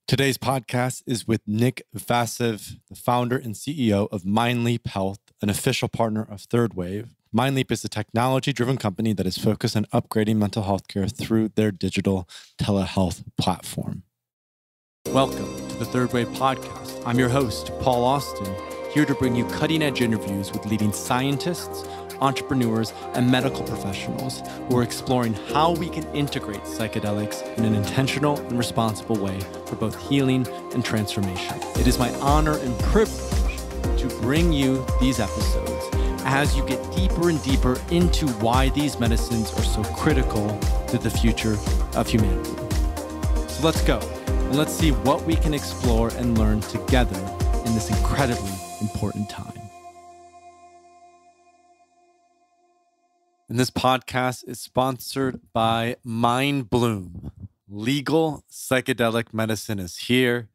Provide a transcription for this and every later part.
Today's podcast is with Nik Vassev, the founder and CEO of Mindleap Health, an official partner of Third Wave. Mindleap is a technology-driven company that is focused on upgrading mental health care through their digital telehealth platform. Welcome to the Third Wave podcast. I'm your host, Paul Austin, here to bring you cutting-edge interviews with leading scientists, entrepreneurs, and medical professionals who are exploring how we can integrate psychedelics in an intentional and responsible way for both healing and transformation. It is my honor and privilege to bring you these episodes as you get deeper and deeper into why these medicines are so critical to the future of humanity. So let's go and let's see what we can explore and learn together in this incredibly important time. And this podcast is sponsored by Mindleap. Legal psychedelic medicine is here,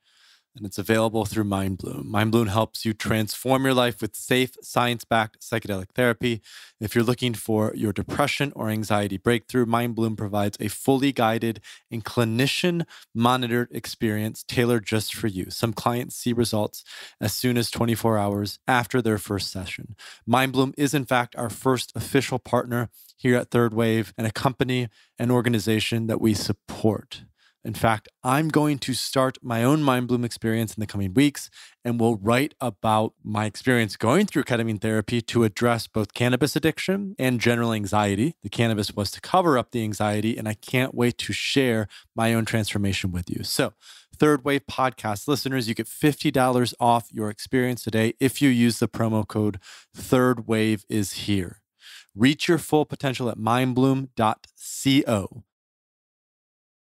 and it's available through Mindleap. Mindleap helps you transform your life with safe, science-backed psychedelic therapy. If you're looking for your depression or anxiety breakthrough, Mindleap provides a fully guided and clinician-monitored experience tailored just for you. Some clients see results as soon as 24 hours after their first session. Mindleap is, in fact, our first official partner here at Third Wave and a company and organization that we support. In fact, I'm going to start my own Mindleap experience in the coming weeks, and will write about my experience going through ketamine therapy to address both cannabis addiction and general anxiety. The cannabis was to cover up the anxiety, and I can't wait to share my own transformation with you. So, Third Wave podcast listeners, you get $50 off your experience today if you use the promo code Third Wave is here. Reach your full potential at mindbloom.co.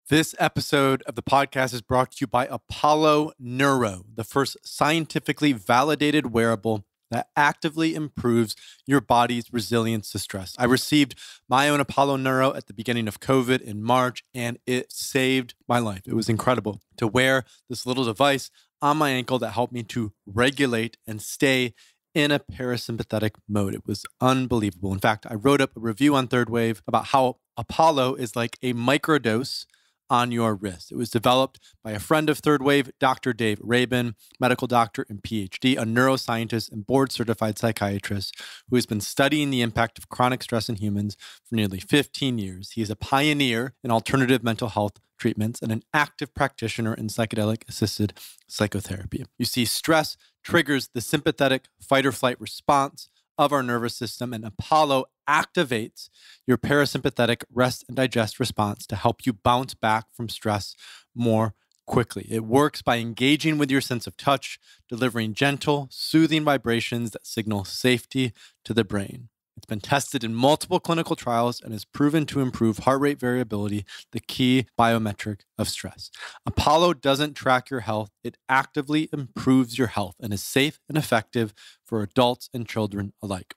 This episode of the podcast is brought to you by Apollo Neuro, the first scientifically validated wearable that actively improves your body's resilience to stress. I received my own Apollo Neuro at the beginning of COVID in March, and it saved my life. It was incredible to wear this little device on my ankle that helped me to regulate and stay in a parasympathetic mode. It was unbelievable. In fact, I wrote up a review on Third Wave about how Apollo is like a microdose on your wrist. It was developed by a friend of Third Wave, Dr. Dave Rabin, medical doctor and PhD, a neuroscientist and board-certified psychiatrist who has been studying the impact of chronic stress in humans for nearly 15 years. He is a pioneer in alternative mental health treatments and an active practitioner in psychedelic-assisted psychotherapy. You see, stress triggers the sympathetic fight-or-flight response of our nervous system, and Apollo activates your parasympathetic rest and digest response to help you bounce back from stress more quickly. It works by engaging with your sense of touch, delivering gentle, soothing vibrations that signal safety to the brain. It's been tested in multiple clinical trials and is proven to improve heart rate variability, the key biometric of stress. Apollo doesn't track your health. It actively improves your health and is safe and effective for adults and children alike.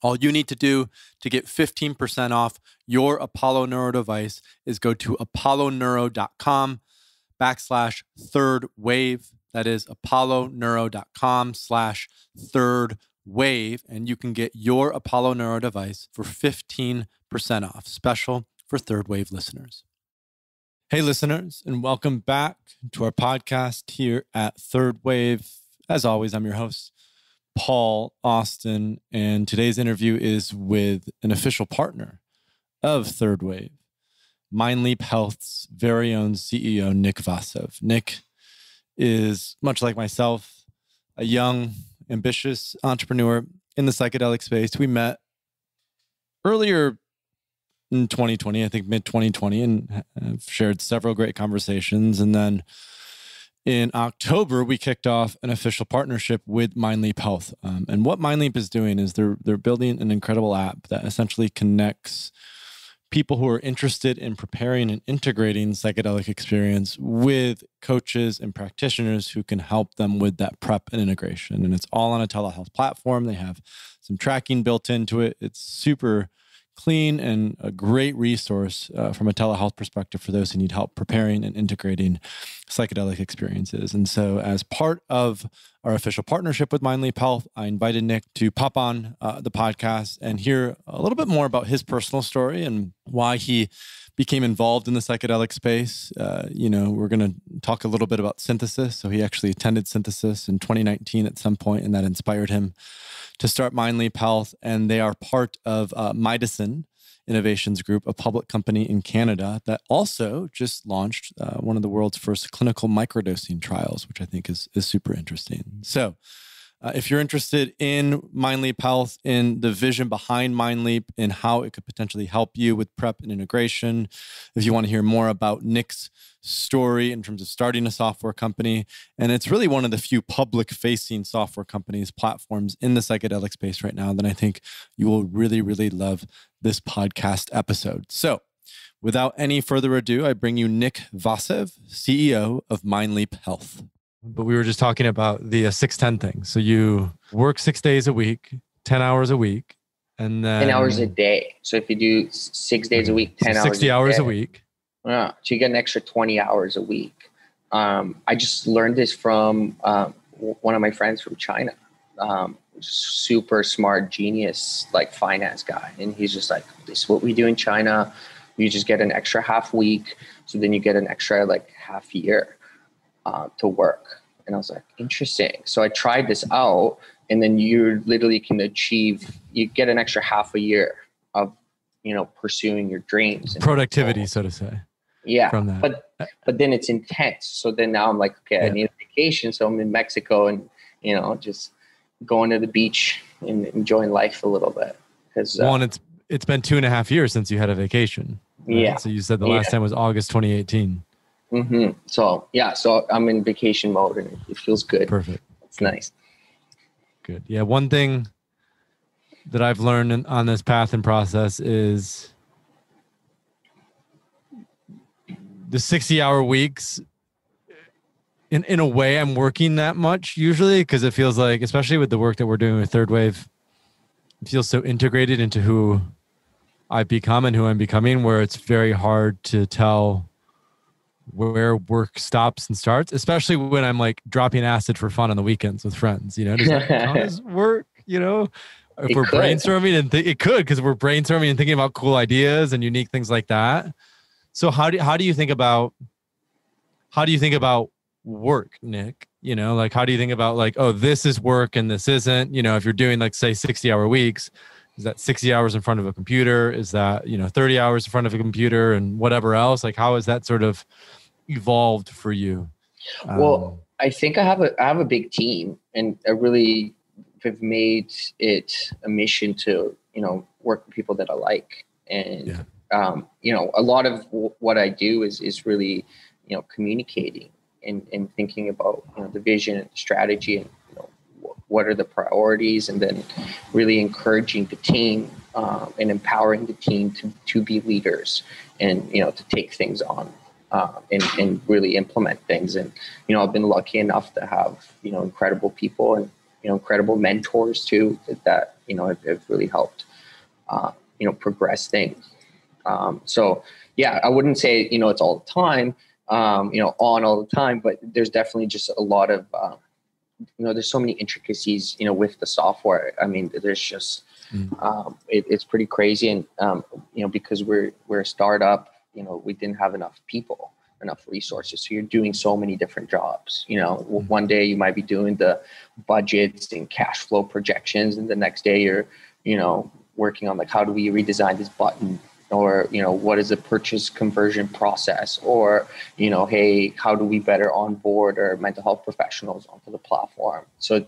All you need to do to get 15% off your Apollo Neuro device is go to apolloneuro.com/third wave. That is apolloneuro.com/third wave, and you can get your Apollo Neuro device for 15% off, special for Third Wave listeners. Hey listeners, and welcome back to our podcast here at Third Wave. As always, I'm your host, Paul Austin, and today's interview is with an official partner of Third Wave, Mindleap Health's very own CEO, Nik Vassev. Nik is, much like myself, a young, ambitious entrepreneur in the psychedelic space. We met earlier in 2020, I think mid-2020, and have shared several great conversations. And then in October, we kicked off an official partnership with Mindleap Health. And what Mindleap is doing is they're building an incredible app that essentially connects people who are interested in preparing and integrating psychedelic experience with coaches and practitioners who can help them with that prep and integration. And it's all on a telehealth platform. They have some tracking built into it. It's super clean and a great resource from a telehealth perspective for those who need help preparing and integrating psychedelic experiences. And so as part of our official partnership with Mindleap Health, I invited Nik to pop on the podcast and hear a little bit more about his personal story and why he became involved in the psychedelic space. We're going to talk a little bit about Synthesis. So he actually attended Synthesis in 2019 at some point, and that inspired him to start Mindleap Health. And they are part of Midicine Innovations Group, a public company in Canada that also just launched one of the world's first clinical microdosing trials, which I think is super interesting. So if you're interested in Mindleap Health, in the vision behind Mindleap, and how it could potentially help you with prep and integration, if you want to hear more about Nik's story in terms of starting a software company, and it's really one of the few public-facing software companies, platforms in the psychedelic space right now, then I think you will really, really love this podcast episode. So without any further ado, I bring you Nik Vassev, CEO of Mindleap Health. But we were just talking about the 6-10 thing. So you work 6 days a week, 10 hours a week, and then 10 hours a day. So if you do 6 days a week, 10 hours 60 hours a week. Yeah. So you get an extra 20 hours a week. I just learned this from one of my friends from China. Super smart, genius, like finance guy. And he's just like, this is what we do in China. You just get an extra half week. So then you get an extra like half year to work. And I was like, interesting. So I tried this out, and then you literally can you get an extra half a year of, pursuing your dreams. And productivity, so to say. Yeah. From that. But then it's intense. So then now I'm like, okay, I need a vacation. So I'm in Mexico and, just going to the beach and enjoying life a little bit. Because it's been 2.5 years since you had a vacation. Right? Yeah. So you said the last time was August 2018. Mm-hmm. So I'm in vacation mode and it feels good. Perfect. It's nice. Good. Yeah. One thing that I've learned on this path and process is the 60-hour weeks. In a way, I'm working that much usually because it feels like, especially with the work that we're doing with Third Wave, it feels so integrated into who I've become and who I'm becoming, where it's very hard to tell where work stops and starts, especially when I'm like dropping acid for fun on the weekends with friends, does that count as work, if we're brainstorming and it could, because we're brainstorming and thinking about cool ideas and unique things like that. So how do you think about work, Nik? How do you think about like, oh, this is work and this isn't, if you're doing like say 60-hour weeks, is that 60 hours in front of a computer? Is that, 30 hours in front of a computer and whatever else? Like, how has that sort of evolved for you? Well, I think I have a big team, and I really have made it a mission to, work with people that I like. And, a lot of what I do is really, communicating and thinking about, the vision and the strategy and, what are the priorities, and then really encouraging the team and empowering the team to be leaders and, to take things on and really implement things. And, I've been lucky enough to have, incredible people and, incredible mentors too, that have really helped, progress things. So yeah, I wouldn't say, it's all the time, on all the time, but there's definitely just a lot of, there's so many intricacies, with the software. I mean, there's just, it's pretty crazy. And, because we're a startup, we didn't have enough people, enough resources. So you're doing so many different jobs. One day you might be doing the budgets and cash flow projections, and the next day you're, working on like, how do we redesign this button? Or, what is the purchase conversion process? Or, hey, how do we better onboard our mental health professionals onto the platform? So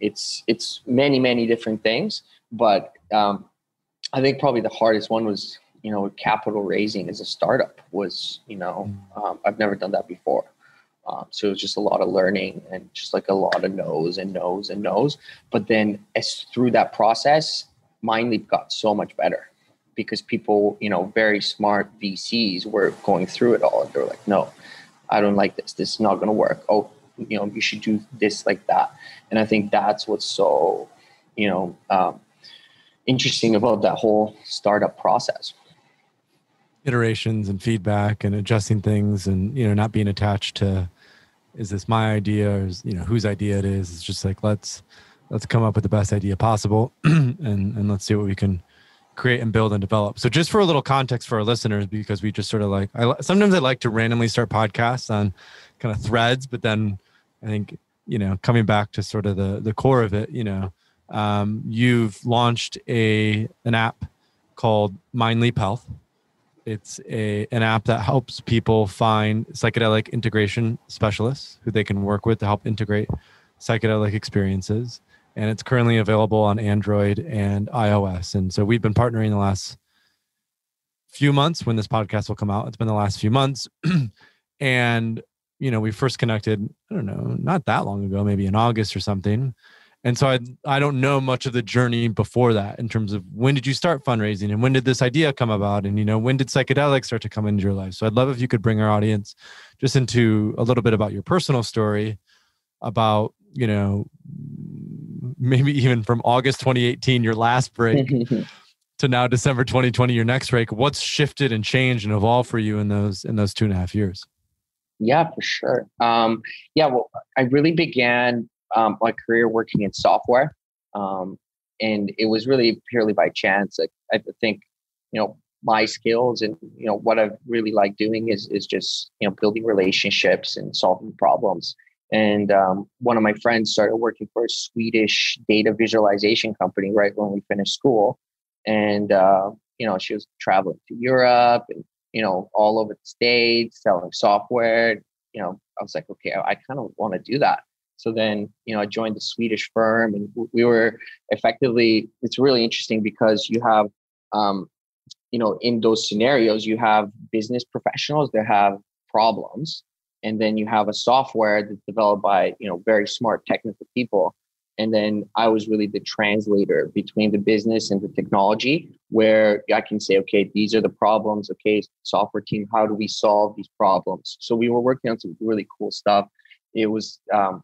it's many, many different things. But I think probably the hardest one was, capital raising as a startup was, I've never done that before. So it was just a lot of learning and just like a lot of no's and no's and no's. But then as through that process, Mindleap got so much better. Because people, very smart VCs were going through it all. And they're like, no, I don't like this. This is not going to work. Oh, you should do this like that. And I think that's what's so, interesting about that whole startup process. Iterations and feedback and adjusting things and, not being attached to, is this my idea or is, whose idea it is. It's just like, let's come up with the best idea possible and let's see what we can create and build and develop. So just for a little context for our listeners, because we just sort of like, sometimes I like to randomly start podcasts on kind of threads, but then I think, coming back to sort of the core of it, you've launched an app called Mindleap Health. It's an app that helps people find psychedelic integration specialists who they can work with to help integrate psychedelic experiences. And it's currently available on Android and iOS. And so we've been partnering the last few months. When this podcast will come out, it's been the last few months. And, we first connected, I don't know, not that long ago, maybe in August or something. And so I don't know much of the journey before that in terms of when did you start fundraising and when did this idea come about? And, when did psychedelics start to come into your life? So I'd love if you could bring our audience just into a little bit about your personal story about, maybe even from August 2018, your last break, to now December 2020, your next break. What's shifted and changed and evolved for you in those 2.5 years? Yeah, for sure. Well, I really began my career working in software, and it was really purely by chance. I think, my skills and what I really like doing is just building relationships and solving problems. And one of my friends started working for a Swedish data visualization company right when we finished school. And, she was traveling to Europe and, all over the States selling software. I was like, okay, I kind of want to do that. So then, I joined the Swedish firm, and we were effectively, it's really interesting because you have, in those scenarios, you have business professionals that have problems. And then you have a software that's developed by, very smart technical people. And then I was really the translator between the business and the technology, where I can say, okay, these are the problems. Okay, software team, how do we solve these problems? So we were working on some really cool stuff. It was, I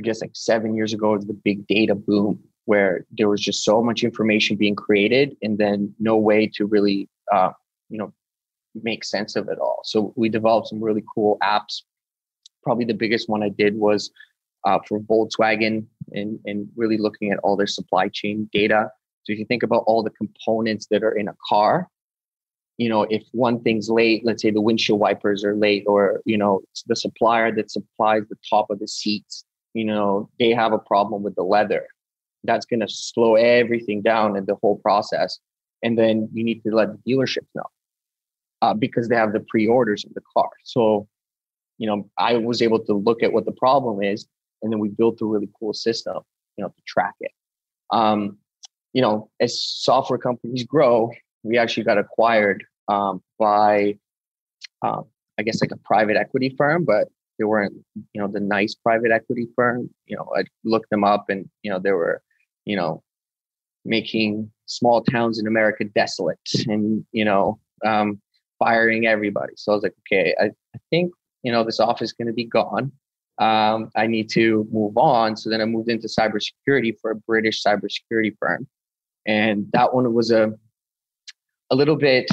guess, like 7 years ago, it was the big data boom, where there was just so much information being created and then no way to really, make sense of it all. So we developed some really cool apps. Probably the biggest one I did was for Volkswagen and really looking at all their supply chain data. So if you think about all the components that are in a car, if one thing's late, let's say the windshield wipers are late, or, the supplier that supplies the top of the seats, they have a problem with the leather. That's going to slow everything down in the whole process. And then you need to let the dealerships know. Because they have the pre-orders of the car. So, I was able to look at what the problem is, and then we built a really cool system, to track it. As software companies grow, we actually got acquired by, I guess, like a private equity firm, but they weren't, the nice private equity firm. I looked them up, and, they were, making small towns in America desolate, and, firing everybody. So I was like, okay, I think, this office is going to be gone. I need to move on. So then I moved into cybersecurity for a British cybersecurity firm. And that one was a little bit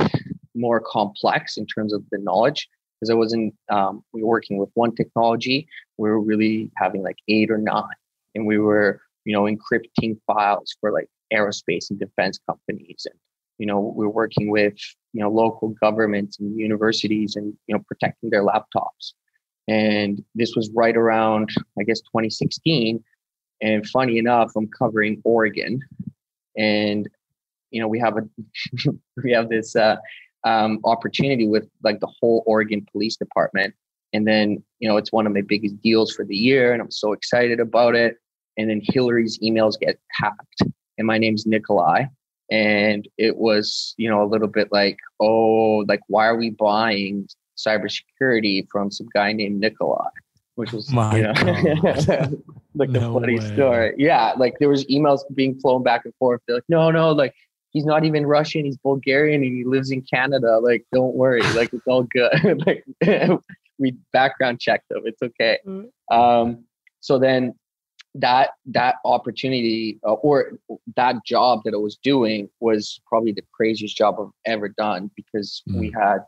more complex in terms of the knowledge, because I wasn't, we were working with one technology. We were really having like 8 or 9, and we were, encrypting files for like aerospace and defense companies. And, we're working with, local governments and universities and, protecting their laptops. And this was right around, I guess, 2016. And funny enough, I'm covering Oregon, and, we have this opportunity with like the whole Oregon Police Department. And then, it's one of my biggest deals for the year, and I'm so excited about it. And then Hillary's emails get hacked, and my name's Nikolai. And it was, a little bit like, oh, like, why are we buying cybersecurity from some guy named Nikolai? Which was, like no a funny story. Yeah, like there was emails being flown back and forth. They're like, no, like he's not even Russian. He's Bulgarian and he lives in Canada. Like, don't worry. Like, it's all good. Like, we background checked him. It's okay. So then that opportunity or that job that I was doing was probably the craziest job I've ever done, because we had,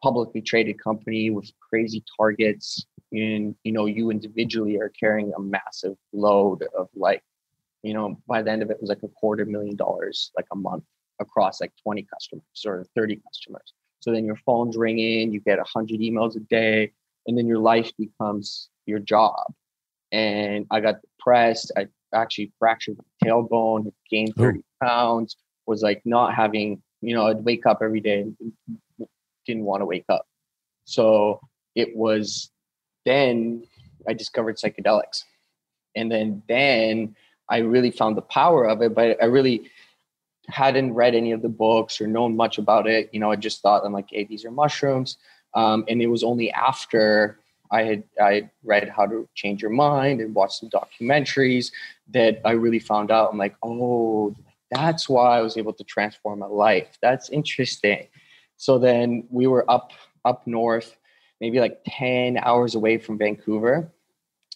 publicly traded company with crazy targets, and, you individually are carrying a massive load of like, by the end of it, it was like $250,000 like a month across like 20 customers or 30 customers. So then your phone's ringing, you get 100 emails a day, and then your life becomes your job. And I got depressed. I actually fractured my tailbone, gained 30 pounds, was like not having, I'd wake up every day and didn't want to wake up. So it was then I discovered psychedelics. And then I really found the power of it, but I really hadn't read any of the books or known much about it. I just thought, I'm like, hey, these are mushrooms. And it was only after I read How to Change Your Mind and watched some documentaries that I really found out. I'm like, oh, that's why I was able to transform my life. That's interesting. So then we were up north, maybe like 10 hours away from Vancouver,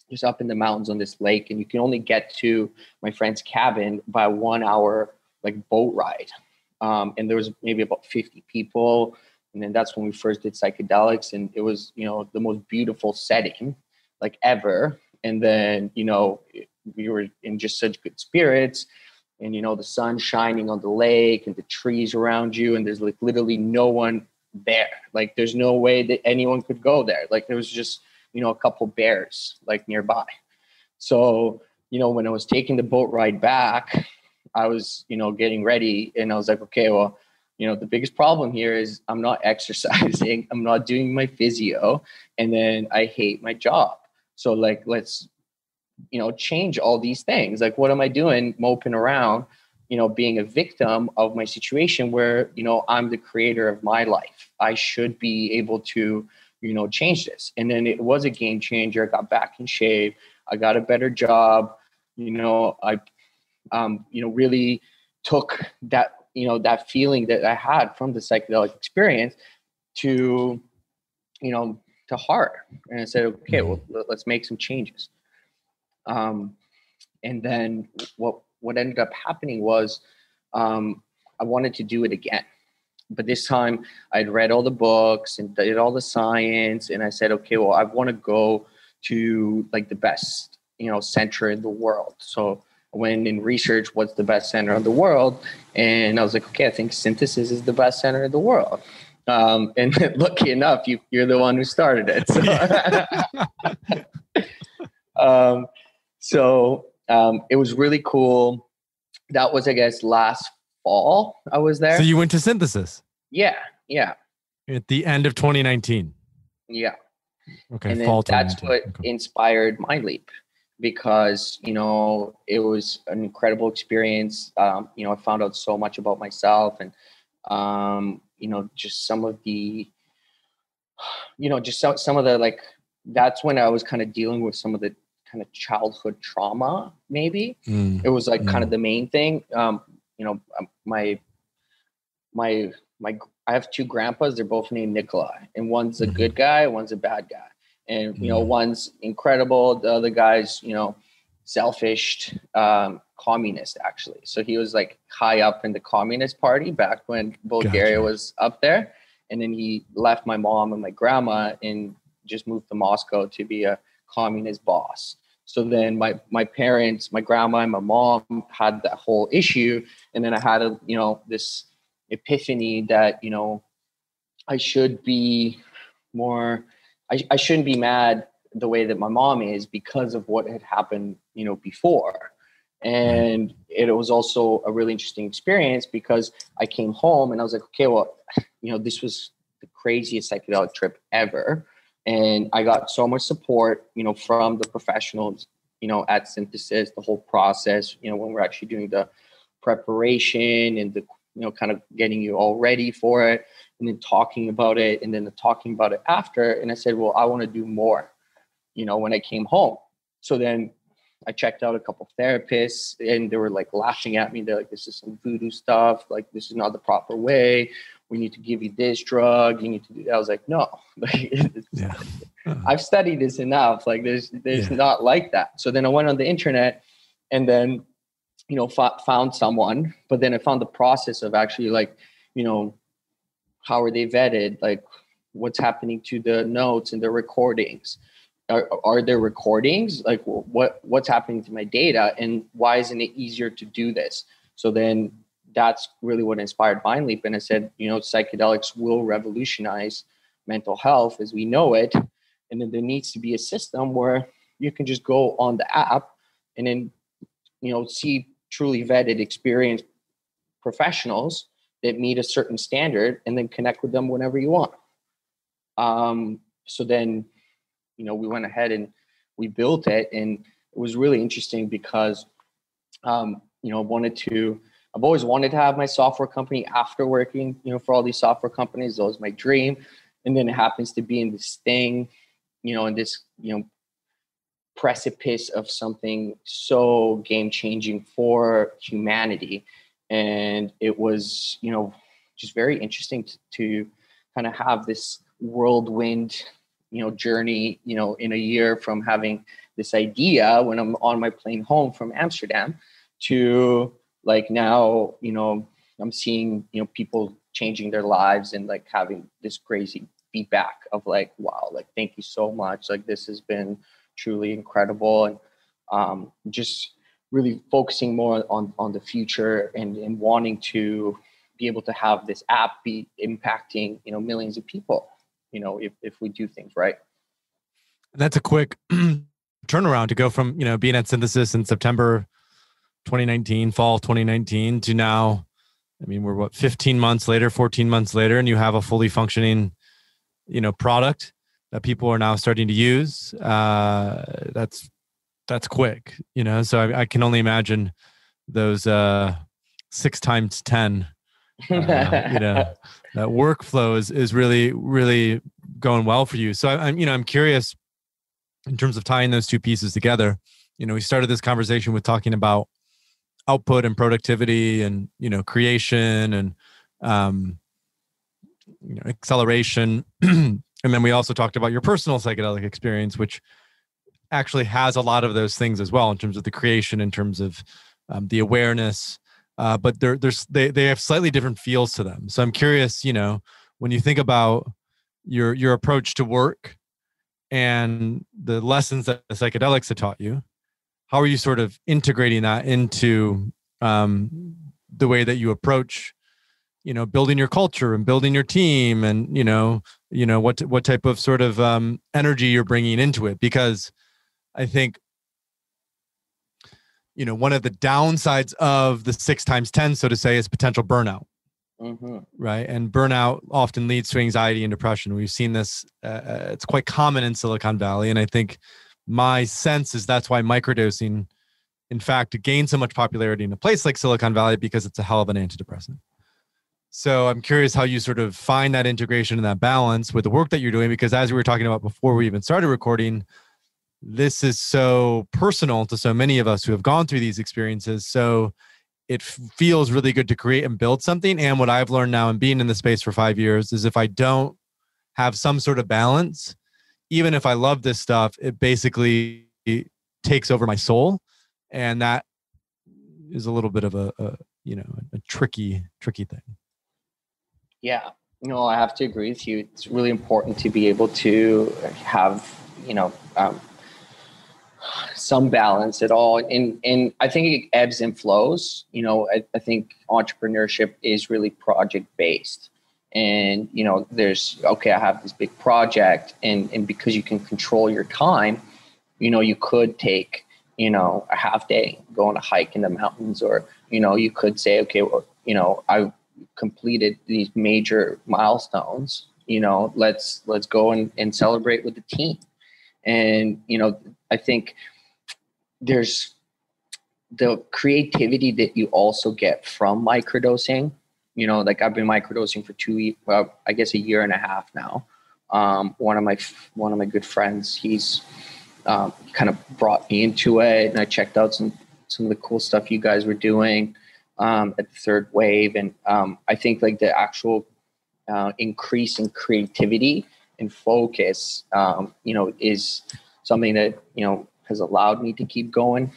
just up in the mountains on this lake. And you can only get to my friend's cabin by a 1 hour like boat ride. And there was maybe about 50 people. And then that's when we first did psychedelics, and it was, the most beautiful setting like ever. And then, we were in just such good spirits, and, the sun shining on the lake and the trees around you. And there's like literally no one there. Like there's no way that anyone could go there. Like there was just, a couple bears like nearby. So, when I was taking the boat ride back, I was, getting ready, and I was like, okay, well, the biggest problem here is I'm not exercising, I'm not doing my physio, and then I hate my job. So like, let's, change all these things. Like, what am I doing moping around, being a victim of my situation where, I'm the creator of my life. I should be able to, change this. And then it was a game changer. I got back in shape. I got a better job. I really took that, that feeling that I had from the psychedelic experience to heart. And I said, okay, well, let's make some changes. And then what ended up happening was, I wanted to do it again. But this time I'd read all the books and did all the science. And I said, okay, well, I want to go to like the best, center in the world. So I went in research, what's the best center in the world? And I was like, okay, I think Synthesis is the best center in the world. And lucky enough, you're the one who started it. So, it was really cool. That was, I guess, last fall I was there. So you went to Synthesis? Yeah. At the end of 2019? Yeah. Okay, and fall then that's what inspired Mindleap, because, it was an incredible experience. I found out so much about myself, and, just some of the, some of the, like, that's when I was kind of dealing with some of the kind of childhood trauma, maybe. It was like kind of the main thing. I have two grandpas. They're both named Nikolai, and one's a good guy, one's a bad guy. And, one's incredible. The other guy's, selfish, communist, actually. So he was like high up in the Communist Party back when Bulgaria was up there. And then he left my mom and my grandma and just moved to Moscow to be a communist boss. So then my parents, my grandma and my mom had that whole issue. And then I had this epiphany that, I should be more, I shouldn't be mad the way that my mom is because of what had happened, before. And it was also a really interesting experience, because I came home and I was like, okay, well, this was the craziest psychedelic trip ever. And I got so much support, from the professionals, at Synthesis, the whole process, when we're actually doing the preparation and the, kind of getting you all ready for it, and then talking about it, and then talking about it after. And I said, well, I want to do more, when I came home. So then I checked out a couple of therapists, and they were like laughing at me. They're like, this is some voodoo stuff. Like, this is not the proper way. We need to give you this drug. You need to do that. I was like, no, I've studied this enough. Like there's not like that. So then I went on the internet, and then, found someone, but then I found the process of actually, like, how are they vetted? Like, what's happening to the notes and the recordings? are there recordings? Like what's happening to my data, and why isn't it easier to do this? So then that's really what inspired Mindleap. And I said, psychedelics will revolutionize mental health as we know it. And then there needs to be a system where you can just go on the app and then, see truly vetted, experienced professionals that meet a certain standard, and then connect with them whenever you want. So then, we went ahead and we built it, and it was really interesting because, I've always wanted to have my software company after working, for all these software companies. That was my dream. And then it happens to be in this thing, in this, precipice of something so game changing for humanity. And it was, just very interesting to kind of have this whirlwind, journey, in a year from having this idea when I'm on my plane home from Amsterdam to like now, I'm seeing, people changing their lives and like having this crazy feedback of like, wow, like, thank you so much. Like, this has been truly incredible. And just really focusing more on the future and wanting to be able to have this app be impacting, millions of people, if we do things right. That's a quick turnaround to go from, being at Synthesis in September 2019, fall 2019 to now. I mean, we're 14 months later, and you have a fully functioning, product that people are now starting to use. That's quick, so I can only imagine those 6 times 10, that workflow is really, really going well for you. So I'm curious in terms of tying those two pieces together. We started this conversation with talking about output and productivity and, creation and, acceleration. And then we also talked about your personal psychedelic experience, which actually has a lot of those things as well in terms of the creation, in terms of the awareness, but they have slightly different feels to them. So I'm curious, when you think about your approach to work and the lessons that the psychedelics have taught you, how are you sort of integrating that into the way that you approach, building your culture and building your team, and what type of sort of energy you're bringing into it? Because I think one of the downsides of the 6 times 10, so to say, is potential burnout. Mm-hmm. Right. And burnout often leads to anxiety and depression. We've seen this. It's quite common in Silicon Valley. And I think my sense is that's why microdosing, in fact, gained so much popularity in a place like Silicon Valley, because it's a hell of an antidepressant. So I'm curious how you sort of find that integration and that balance with the work that you're doing, because as we were talking about before we even started recording, this is so personal to so many of us who have gone through these experiences. So it feels really good to create and build something. And what I've learned now in being in the space for 5 years is if I don't have some sort of balance, even if I love this stuff, it basically takes over my soul. And that is a little bit of a tricky thing. Yeah. I have to agree with you. It's really important to be able to have, some balance at all. And I think it ebbs and flows. I think entrepreneurship is really project based. And, there's, okay, I have this big project, and because you can control your time, you could take, a half day, go on a hike in the mountains, or, you could say, okay, well, I've completed these major milestones, let's go and celebrate with the team. And, I think there's the creativity that you also get from microdosing. Like I've been microdosing for a year and a half now. One of my good friends, he's kind of brought me into it, and I checked out some of the cool stuff you guys were doing at the Third Wave. And I think like the actual increase in creativity and focus, is something that, has allowed me to keep going,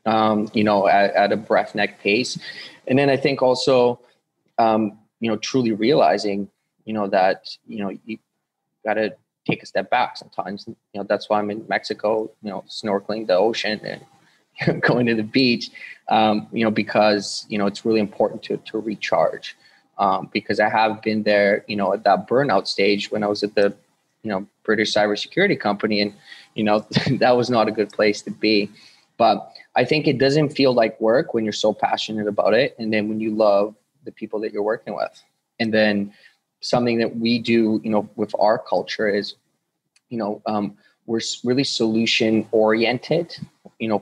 at a breathneck pace. And then I think also, truly realizing, that, you got to take a step back sometimes. That's why I'm in Mexico, snorkeling the ocean and going to the beach, because, it's really important to recharge. Because I have been there, at that burnout stage when I was at the, British cybersecurity company, and, that was not a good place to be. But I think it doesn't feel like work when you're so passionate about it. And then when you love the people that you're working with. And then something that we do, with our culture is, we're really solution oriented,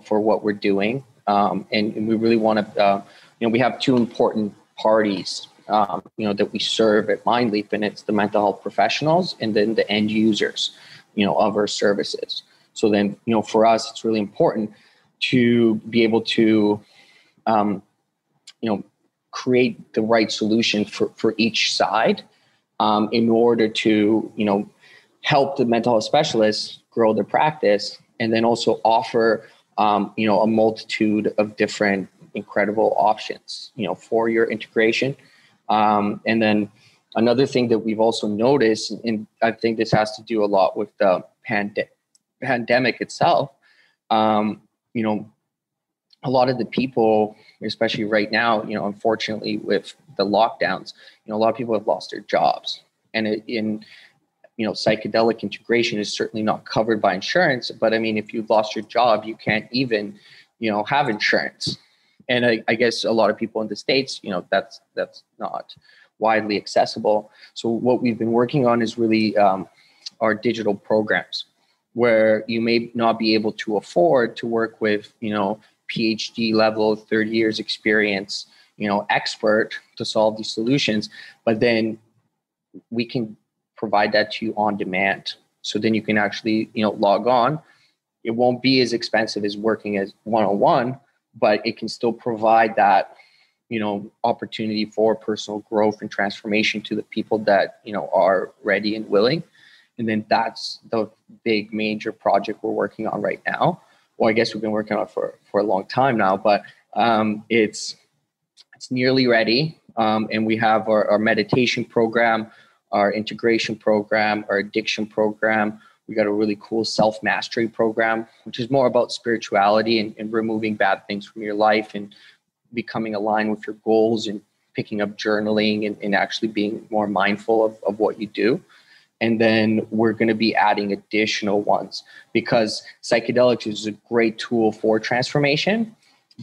for what we're doing. And we really want to, we have two important parties, that we serve at Mindleap, and it's the mental health professionals and then the end users, of our services. So then, for us, it's really important to be able to, create the right solution for each side, in order to, help the mental health specialists grow their practice, and then also offer, a multitude of different incredible options, for your integration. And then another thing that we've also noticed, and I think this has to do a lot with the pandemic itself, a lot of the people, especially right now, unfortunately with the lockdowns, a lot of people have lost their jobs, and psychedelic integration is certainly not covered by insurance. But I mean, if you've lost your job, you can't even, have insurance. And I guess a lot of people in the States, that's not widely accessible. So what we've been working on is really our digital programs, where you may not be able to afford to work with, PhD level, 30 years experience, expert to solve these solutions, but then we can provide that to you on demand. So then you can actually, log on. It won't be as expensive as working as one-on-one, but it can still provide that, opportunity for personal growth and transformation to the people that, are ready and willing. And then that's the big major project we're working on right now. Well, I guess we've been working on it for a long time now, but it's nearly ready. And we have our meditation program, our integration program, our addiction program. We got a really cool self-mastery program, which is more about spirituality and removing bad things from your life and becoming aligned with your goals, and picking up journaling and actually being more mindful of what you do. And then we're going to be adding additional ones, because psychedelics is a great tool for transformation,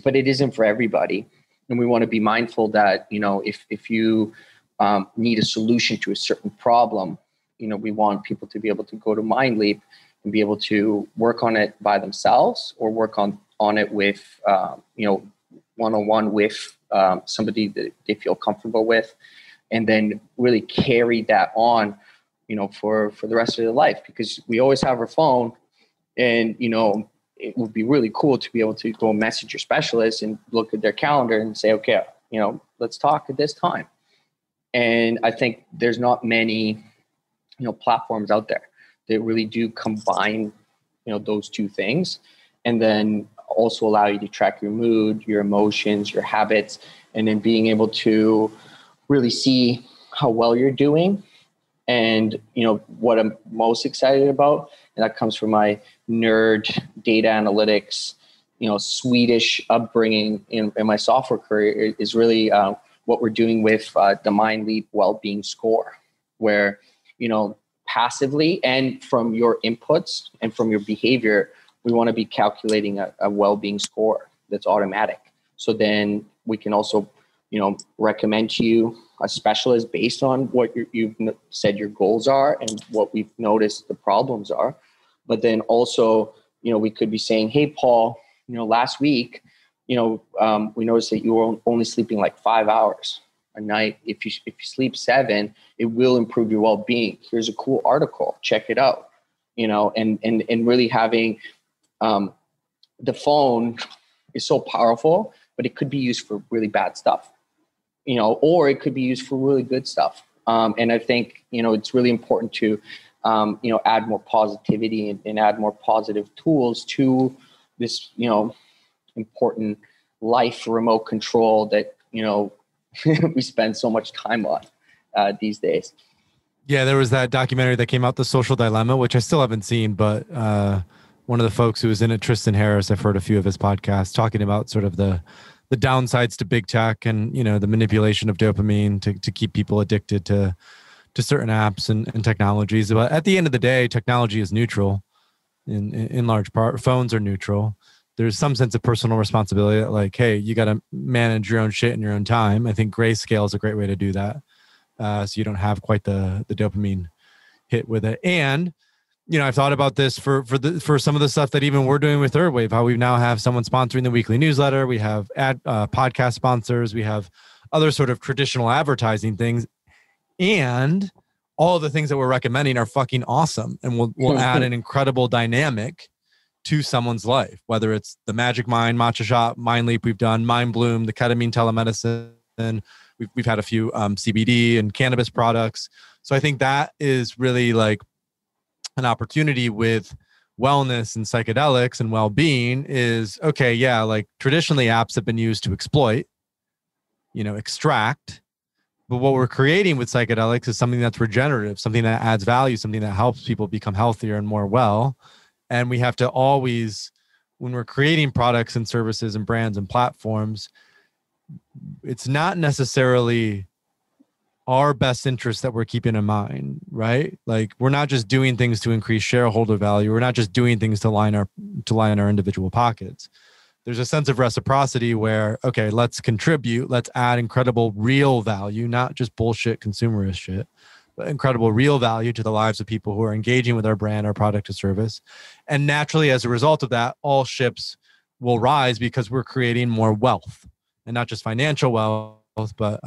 but it isn't for everybody. And we want to be mindful that, if you need a solution to a certain problem, we want people to be able to go to Mindleap and be able to work on it by themselves, or work on it with, one-on-one with somebody that they feel comfortable with, and then really carry that on, for the rest of their life. Because we always have our phone, and, it would be really cool to be able to go message your specialist and look at their calendar and say, okay, let's talk at this time. And I think there's not many, platforms out there that really do combine, those two things, and then also allow you to track your mood, your emotions, your habits, and then being able to really see how well you're doing. And, what I'm most excited about, and that comes from my nerd data analytics, Swedish upbringing in my software career, is really what we're doing with the Mindleap well-being score, where, passively and from your inputs and from your behavior, we want to be calculating a well-being score that's automatic. So then we can also, recommend to you a specialist based on what you've said your goals are and what we've noticed the problems are. But then also, we could be saying, hey, Paul, last week, we noticed that you were only sleeping like 5 hours a night. If you sleep 7, it will improve your well-being. Here's a cool article. Check it out. And really having the phone is so powerful, but it could be used for really bad stuff, or it could be used for really good stuff. And I think, it's really important to, add more positivity and add more positive tools to this, important life remote control that, we spend so much time on these days. Yeah, there was that documentary that came out, The Social Dilemma, which I still haven't seen, but one of the folks who was in it, Tristan Harris, I've heard a few of his podcasts talking about sort of the downsides to big tech and, you know, the manipulation of dopamine to keep people addicted to certain apps and technologies. But at the end of the day, technology is neutral in large part. Phones are neutral. There's some sense of personal responsibility that, like, hey, you got to manage your own shit in your own time. I think grayscale is a great way to do that. So you don't have quite the dopamine hit with it. And, you know, I've thought about this for some of the stuff that even we're doing with Third Wave, how we now have someone sponsoring the weekly newsletter. We have podcast sponsors. We have other sort of traditional advertising things. And all of the things that we're recommending are fucking awesome. And we'll add an incredible dynamic to someone's life, whether it's the Magic Mind, Matcha Shop, Mindleap we've done, Mind Bloom, the ketamine telemedicine. We've had a few CBD and cannabis products. So I think that is really like an opportunity with wellness and psychedelics and well-being is, okay, yeah, like traditionally apps have been used to exploit, you know, extract. But what we're creating with psychedelics is something that's regenerative, something that adds value, something that helps people become healthier and more well. And we have to always, when we're creating products and services and brands and platforms, it's not necessarily our best interest that we're keeping in mind, right? Like we're not just doing things to increase shareholder value. We're not just doing things to line our individual pockets. There's a sense of reciprocity where, okay, let's contribute, let's add incredible real value, not just bullshit consumerist shit, but incredible real value to the lives of people who are engaging with our brand, our product or service. And naturally, as a result of that, all ships will rise because we're creating more wealth, and not just financial wealth, but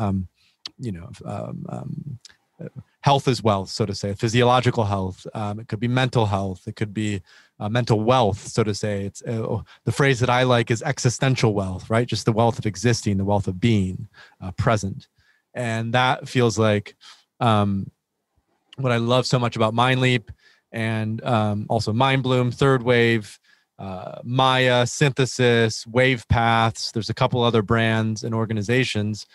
health is wealth, so to say, physiological health. It could be mental health. It could be mental wealth, so to say. It's the phrase that I like is existential wealth, right? Just the wealth of existing, the wealth of being present. And that feels like what I love so much about Mindleap and also Mind Bloom, Third Wave, Maya, Synthesis, Wave Paths. There's a couple other brands and organizations.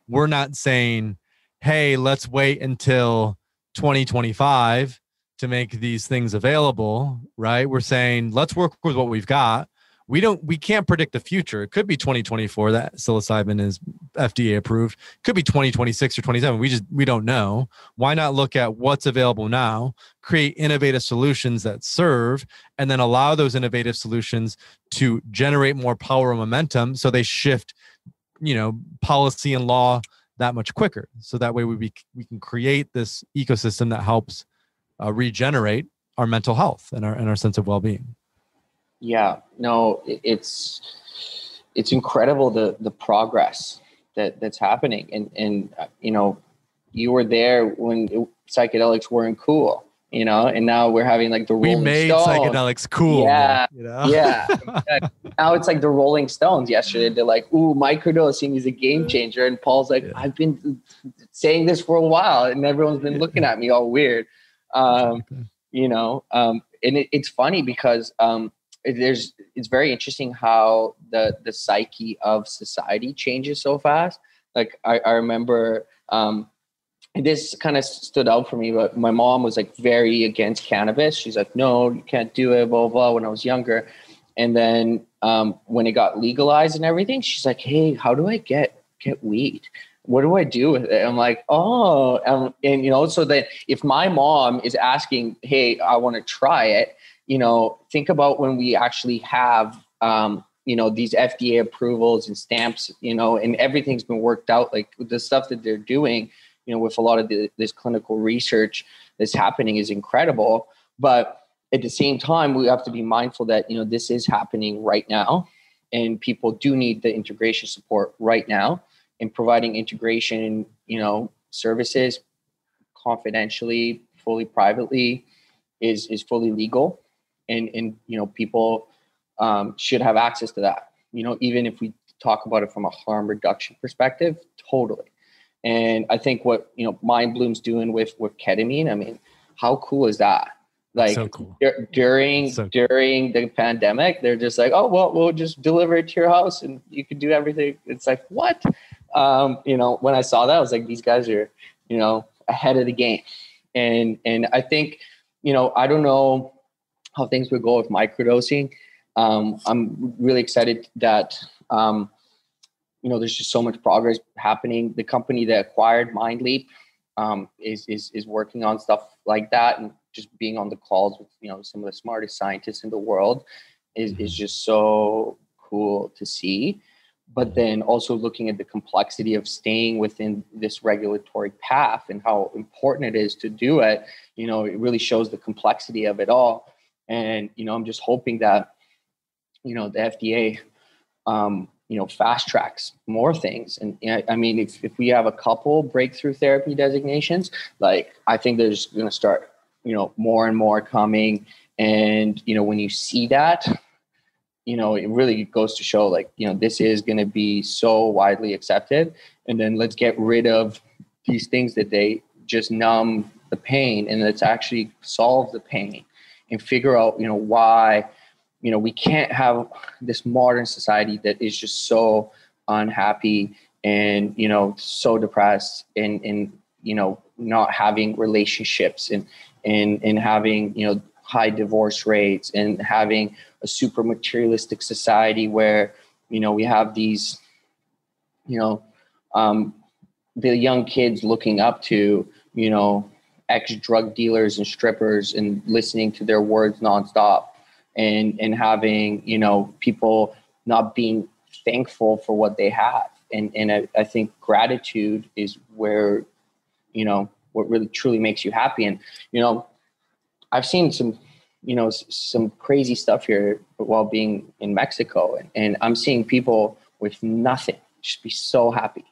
We're not saying, hey, let's wait until 2025 to make these things available, right? We're saying, let's work with what we've got. We can't predict the future. It could be 2024 that psilocybin is FDA approved. It could be 2026 or 27. We don't know. Why not look at what's available now, create innovative solutions that serve, and then allow those innovative solutions to generate more power and momentum so they shift, you know, policy and law that much quicker. So that way we can create this ecosystem that helps regenerate our mental health and our sense of well-being. Yeah, no, it's incredible the progress that's happening, and you know, you were there when psychedelics weren't cool, you know, and now we're having like the Rolling Stones. We made psychedelics cool. Yeah, you know? Yeah. Now it's like the Rolling Stones. Yesterday they're like, "Ooh, microdosing is a game changer," and Paul's like, "I've been saying this for a while, and everyone's been looking at me all weird." You know, and it's funny because it's very interesting how the psyche of society changes so fast. Like I remember, this kind of stood out for me, but my mom was like very against cannabis. She's like, no, you can't do it, blah, blah, blah, when I was younger. And then when it got legalized and everything, she's like, hey, how do I get weed? What do I do with it? I'm like, and you know, so that if my mom is asking, hey, I want to try it, you know, think about when we actually have, you know, these FDA approvals and stamps, you know, and everything's been worked out, like the stuff that they're doing, you know, with a lot of this clinical research that's happening is incredible. But at the same time, we have to be mindful that, you know, this is happening right now, and people do need the integration support right now. And providing integration, you know, services confidentially, fully privately is fully legal. And you know, people should have access to that, you know, even if we talk about it from a harm reduction perspective, totally. And I think what, you know, Mind Bloom's doing with ketamine, I mean, how cool is that? Like so cool. during the pandemic, they're just like, oh, well, we'll just deliver it to your house and you can do everything. It's like, what? You know, when I saw that, I was like, these guys are, you know, ahead of the game. And I think, I don't know how things would go with microdosing. I'm really excited that, there's just so much progress happening. The company that acquired Mindleap is working on stuff like that, and just being on the calls with, some of the smartest scientists in the world is just so cool to see. But then also looking at the complexity of staying within this regulatory path and how important it is to do it, it really shows the complexity of it all. And, I'm just hoping that, the FDA, fast tracks more things. And I mean, if we have a couple breakthrough therapy designations, like, I think there's going to start, more and more coming. And, when you see that, it really goes to show, like, this is going to be so widely accepted. And then let's get rid of these things that they just numb the pain, and let's actually solve the pain and figure out, why, we can't have this modern society that is just so unhappy and, so depressed and not having relationships and having, high divorce rates and having a super materialistic society where, we have these, the young kids looking up to, ex-drug dealers and strippers and listening to their words nonstop and having, people not being thankful for what they have. And I think gratitude is where, what really truly makes you happy. And, I've seen some crazy stuff here while being in Mexico, and I'm seeing people with nothing just be so happy,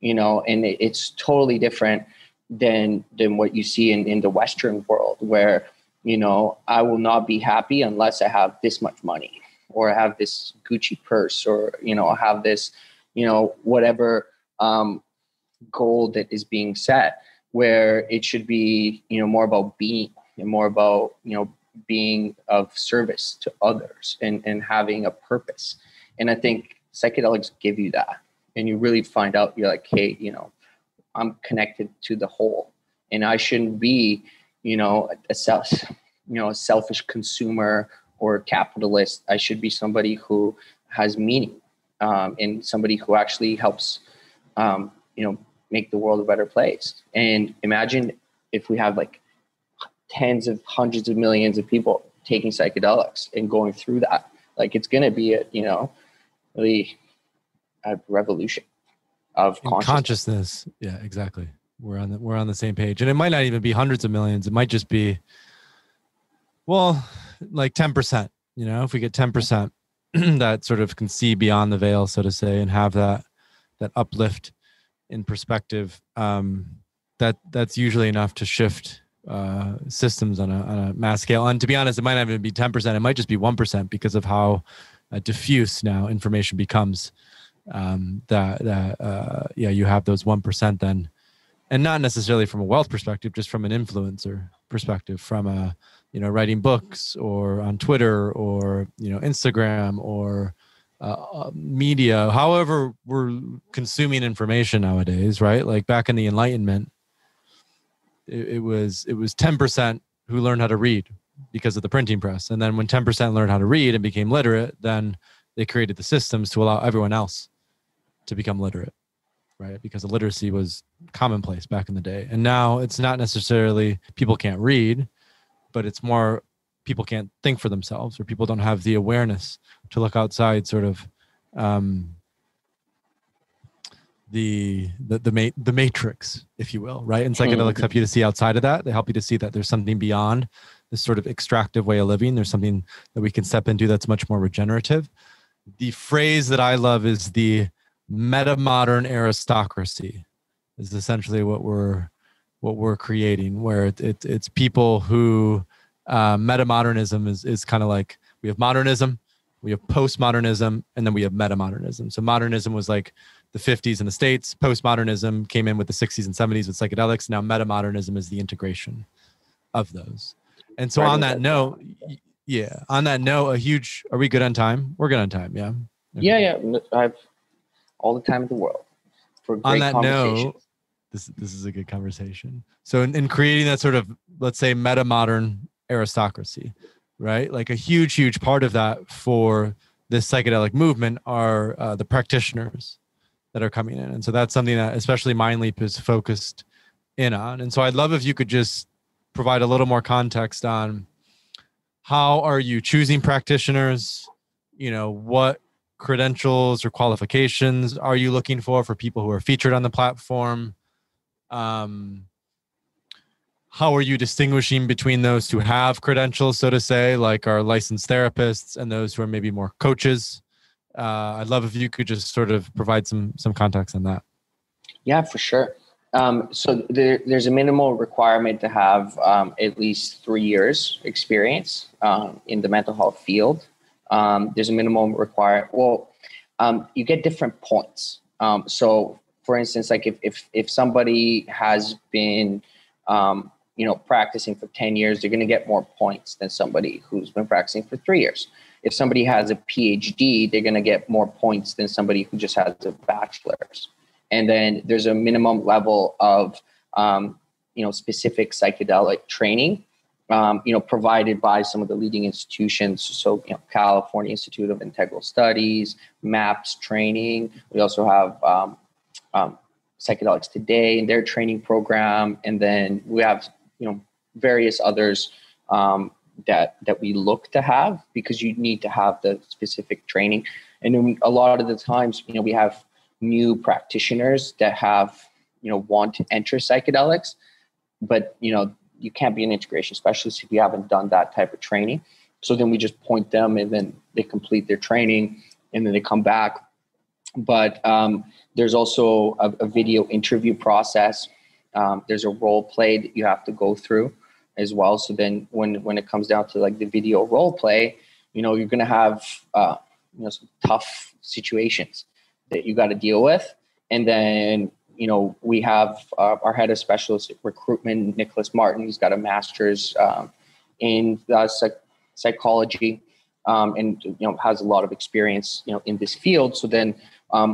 and it's totally different than what you see in the Western world, where, I will not be happy unless I have this much money, or I have this Gucci purse, or, I have this, whatever goal that is being set, where it should be, more about being and more about, being of service to others and having a purpose. And I think psychedelics give you that. And you really find out, you're like, hey, I'm connected to the whole, and I shouldn't be, a selfish consumer or capitalist. I should be somebody who has meaning, and somebody who actually helps, make the world a better place. And imagine if we have like tens of hundreds of millions of people taking psychedelics and going through that. Like, it's going to be really a revolution of consciousness. Yeah, exactly. We're on the same page, and it might not even be hundreds of millions. It might just be, well, like 10%. If we get 10% that sort of can see beyond the veil, so to say, and have that uplift in perspective, that's usually enough to shift systems on a mass scale. And to be honest, it might not even be 10%. It might just be 1% because of how diffuse now information becomes. You have those 1% then, and not necessarily from a wealth perspective, just from an influencer perspective, from writing books or on Twitter or Instagram or media. However, we're consuming information nowadays, right? Like back in the Enlightenment, it was 10% who learned how to read because of the printing press. And then when 10% learned how to read and became literate, then they created the systems to allow everyone else to become literate, right? Because illiteracy was commonplace back in the day. And now it's not necessarily people can't read, but it's more people can't think for themselves, or people don't have the awareness to look outside sort of the matrix, if you will, right? And psychedelics help you to see outside of that. They help you to see that there's something beyond this sort of extractive way of living. There's something that we can step into that's much more regenerative. The phrase that I love is the meta-modern aristocracy is essentially what we're creating, where it's people who meta-modernism is kind of like, we have modernism, we have postmodernism, and then we have meta-modernism. So modernism was like the 50s in the States. Postmodernism came in with the 60s and 70s with psychedelics. Now meta-modernism is the integration of those. And so on that note, a huge, are we good on time? We're good on time, yeah? Okay. Yeah. I have all the time in the world for great conversations. this is a good conversation. So in creating that sort of, let's say, meta modern aristocracy, right? Like a huge part of that for this psychedelic movement are the practitioners that are coming in. And so that's something that especially Mindleap is focused in on. And so I'd love if you could just provide a little more context on how are you choosing practitioners? You know, what credentials or qualifications are you looking for people who are featured on the platform? How are you distinguishing between those who have credentials, so to say, like our licensed therapists, and those who are maybe more coaches? I'd love if you could just sort of provide some context on that. Yeah, for sure. So there's a minimal requirement to have at least 3 years experience in the mental health field. There's a minimum you get different points. So for instance, like if somebody has been, practicing for 10 years, they're going to get more points than somebody who's been practicing for 3 years. If somebody has a PhD, they're going to get more points than somebody who just has a bachelor's. And then there's a minimum level of, specific psychedelic training, provided by some of the leading institutions. So, California Institute of Integral Studies, MAPS training. We also have Psychedelics Today in their training program. And then we have, various others that we look to have, because you need to have the specific training. And then a lot of the times, we have new practitioners that have, want to enter psychedelics, but, you can't be an integration specialist if you haven't done that type of training. So then we just point them, and then they complete their training, and then they come back. But there's also a video interview process. There's a role play that you have to go through as well. So then when it comes down to like the video role play, you're going to have, some tough situations that you got to deal with. And then, we have our head of specialist recruitment, Nicholas Martin. He's got a master's in psychology, and, has a lot of experience, in this field. So then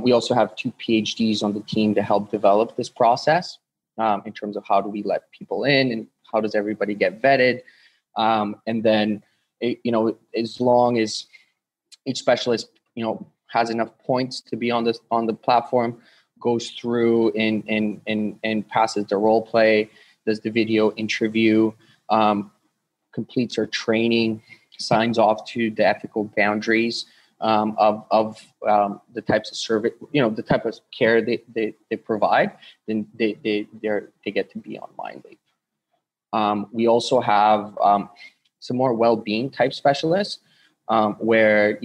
we also have 2 PhDs on the team to help develop this process in terms of how do we let people in and how does everybody get vetted. And then, as long as each specialist, has enough points to be on the platform, goes through and passes the role play, does the video interview, completes her training, signs off to the ethical boundaries of the types of service, the type of care they provide, then they get to be on Mindleap. We also have some more well-being type specialists, where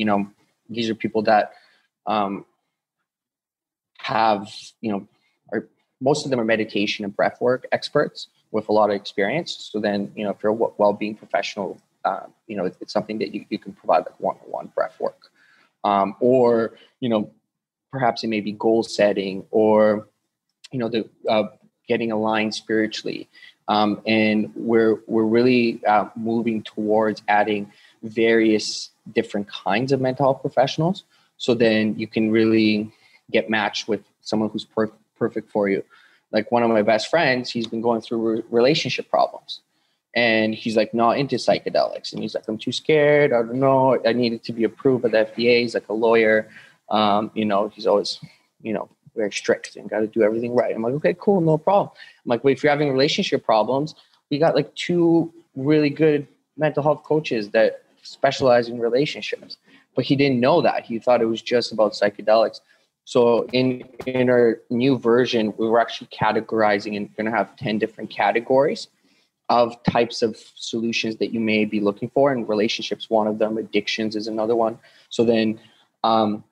these are people that have, most of them are meditation and breathwork experts with a lot of experience. So then, if you're a well-being professional, it's something that you can provide like one-on-one breathwork, or, perhaps it may be goal setting, or, getting aligned spiritually. And we're really moving towards adding various different kinds of mental health professionals. So then you can really get matched with someone who's perfect for you. Like one of my best friends, he's been going through relationship problems, and he's like not into psychedelics. And he's like, I'm too scared. I don't know. I need it to be approved by the FDA. He's like a lawyer. He's always, very strict and got to do everything right. I'm like, okay, cool. No problem. I'm like, wait, if you're having relationship problems, we got like 2 really good mental health coaches that specialize in relationships. But he didn't know that. He thought it was just about psychedelics. So in our new version, we were actually categorizing and going to have 10 different categories of types of solutions that you may be looking for. And relationships, one of them, addictions is another one. So then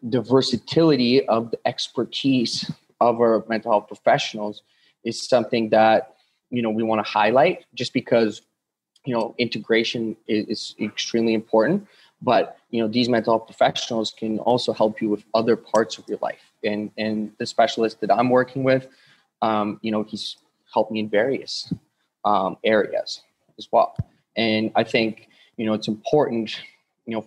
the versatility of the expertise of our mental health professionals is something that, we want to highlight, just because, integration is extremely important. But, these mental health professionals can also help you with other parts of your life. And the specialist that I'm working with, he's helped me in various areas as well. And I think, it's important,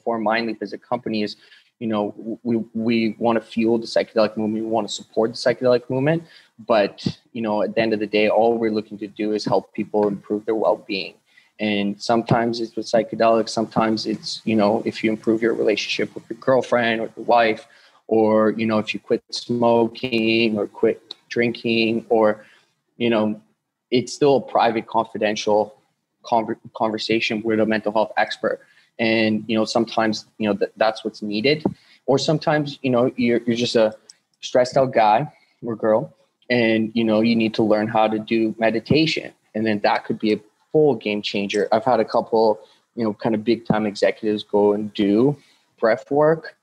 for Mindleap as a company is, we want to fuel the psychedelic movement. We want to support the psychedelic movement. But, at the end of the day, all we're looking to do is help people improve their well-being. And sometimes it's with psychedelics. Sometimes it's, if you improve your relationship with your girlfriend or your wife, or, if you quit smoking or quit drinking, or, it's still a private, confidential conversation with a mental health expert. And, sometimes, that's what's needed. Or sometimes, you're just a stressed out guy or girl, and, you need to learn how to do meditation. And then that could be a full game changer. I've had a couple, kind of big time executives go and do breath work.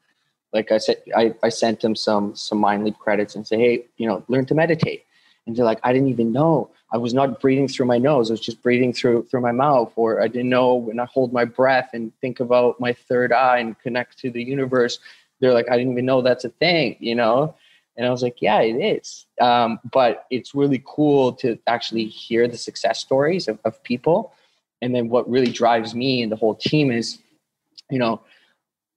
Like I said, I sent them some Mindleap credits and say, hey, learn to meditate. And they're like, I didn't even know. I was not breathing through my nose. I was just breathing through my mouth. Or I didn't know when I hold my breath and think about my third eye and connect to the universe. They're like, I didn't even know that's a thing, And I was like, yeah, it is. But it's really cool to actually hear the success stories of people. And then what really drives me and the whole team is,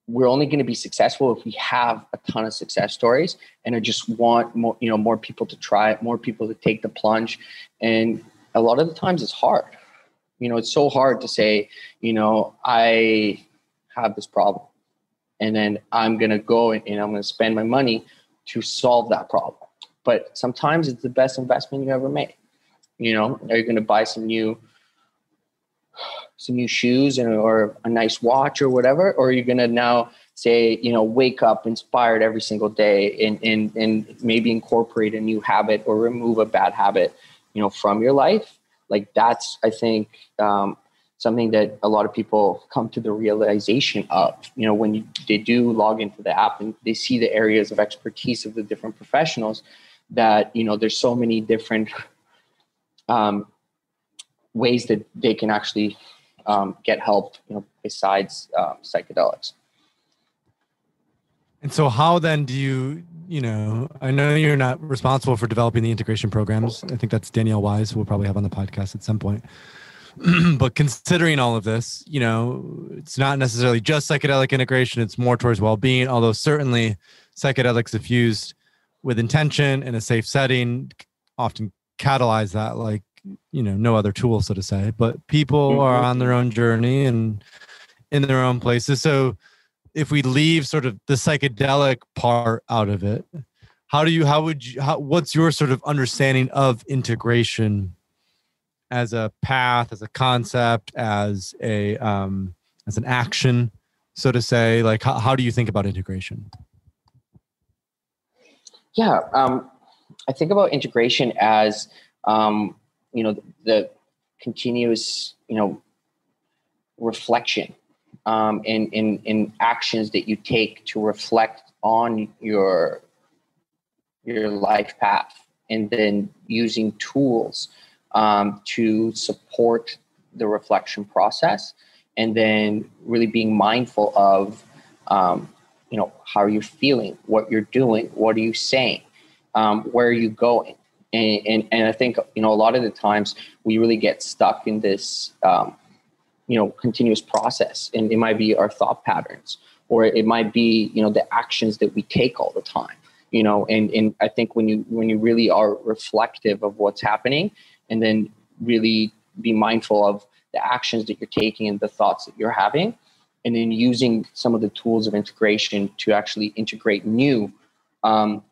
we're only going to be successful if we have a ton of success stories, and I just want more, more people to try it, more people to take the plunge. And a lot of the times it's hard. It's so hard to say, I have this problem, and then I'm going to go and I'm going to spend my money to solve that problem. But sometimes it's the best investment you ever made. Are you going to buy some new shoes or a nice watch or whatever, or are you going to now say, wake up inspired every single day and maybe incorporate a new habit or remove a bad habit, from your life? Like that's, I think, something that a lot of people come to the realization of, when they do log into the app and they see the areas of expertise of the different professionals, that, there's so many different ways that they can actually get help, besides psychedelics. And so how then do you, I know you're not responsible for developing the integration programs. I think that's Danielle Wise, who we'll probably have on the podcast at some point. But considering all of this, it's not necessarily just psychedelic integration. It's more towards well-being, although certainly psychedelics, if used with intention in a safe setting, often catalyze that like, no other tool, so to say. But people are on their own journey and in their own places. So if we leave sort of the psychedelic part out of it, what's your sort of understanding of integration as a path, as a concept, as an action, so to say? Like, how do you think about integration? Yeah, I think about integration as, the continuous, reflection in actions that you take to reflect on your life path, and then using tools to support the reflection process, and then really being mindful of, how are you feeling, what you're doing, what are you saying, where are you going? And I think, a lot of the times we really get stuck in this, continuous process, and it might be our thought patterns, or it might be, the actions that we take all the time, and I think when you really are reflective of what's happening, and then really be mindful of the actions that you're taking and the thoughts that you're having, and then using some of the tools of integration to actually integrate new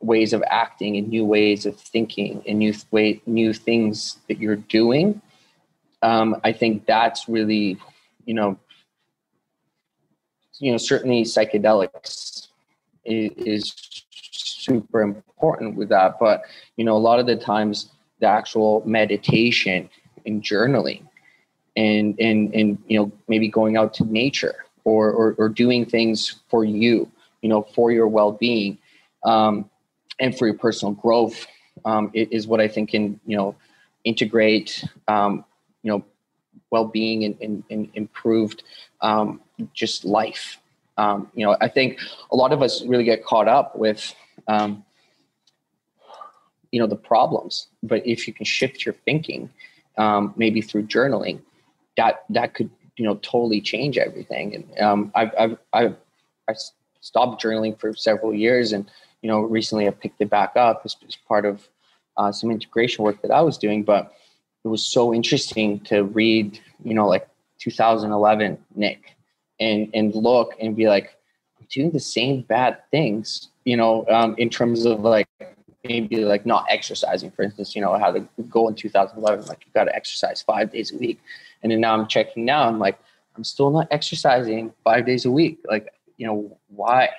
ways of acting and new ways of thinking and new things that you're doing. I think that's really, certainly psychedelics is super important with that. But, a lot of the times the actual meditation and journaling and maybe going out to nature or doing things for you, for your well-being, and for your personal growth, is what I think can, integrate, well-being and improved, just life. I think a lot of us really get caught up with, the problems, but if you can shift your thinking, maybe through journaling, that could, totally change everything. And, I stopped journaling for several years. And, recently I picked it back up as part of some integration work that I was doing. But it was so interesting to read, like 2011 Nik and look and be like, I'm doing the same bad things, in terms of like, maybe like not exercising, for instance, how to go in 2011, like you got to exercise 5 days a week. And then now I'm checking now, I'm like, I'm still not exercising 5 days a week. Like, why?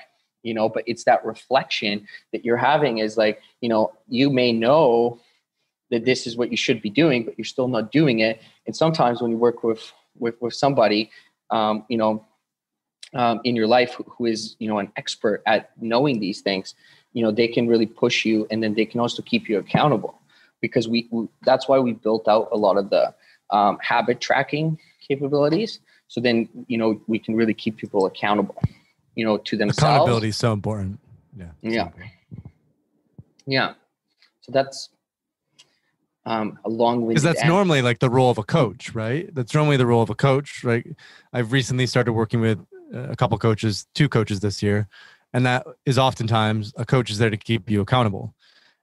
But it's that reflection that you're having is like, you may know that this is what you should be doing, but you're still not doing it. And sometimes when you work with somebody, in your life who is, an expert at knowing these things, they can really push you, and then they can also keep you accountable, because that's why we built out a lot of the habit tracking capabilities. So then, we can really keep people accountable, to themselves. Accountability is so important. Yeah. Yeah. Important. Yeah. So that's a long-winded because that's normally like the role of a coach, right? That's normally the role of a coach, right? I've recently started working with a couple coaches, 2 coaches this year. And that is oftentimes a coach is there to keep you accountable.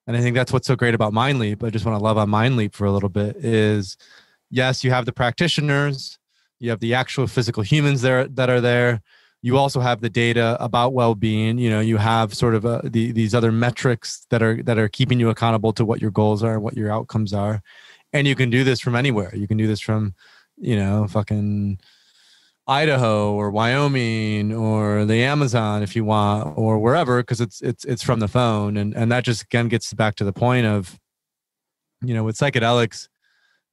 And I think that's what's so great about Mindleap. I just want to love on Mindleap for a little bit is, yes, you have the practitioners, you have the actual physical humans there that are there. You also have the data about well-being. You have sort of these other metrics that are keeping you accountable to what your goals are, what your outcomes are. And you can do this from anywhere. You can do this from, fucking Idaho or Wyoming or the Amazon if you want, or wherever, because it's from the phone. And that just again gets back to the point of, with psychedelics,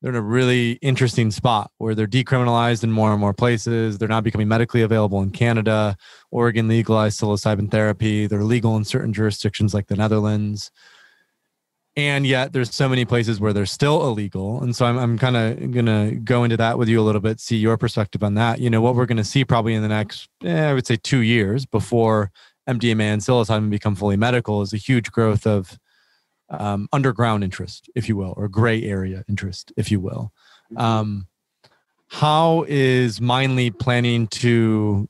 they're in a really interesting spot where they're decriminalized in more and more places. They're not becoming medically available in Canada. Oregon legalized psilocybin therapy. They're legal in certain jurisdictions like the Netherlands. And yet there's so many places where they're still illegal. And so I'm kind of going to go into that with you a little bit, see your perspective on that. What we're going to see probably in the next, I would say 2 years before MDMA and psilocybin become fully medical is a huge growth of underground interest, if you will, or gray area interest, if you will. How is Mindleap planning to,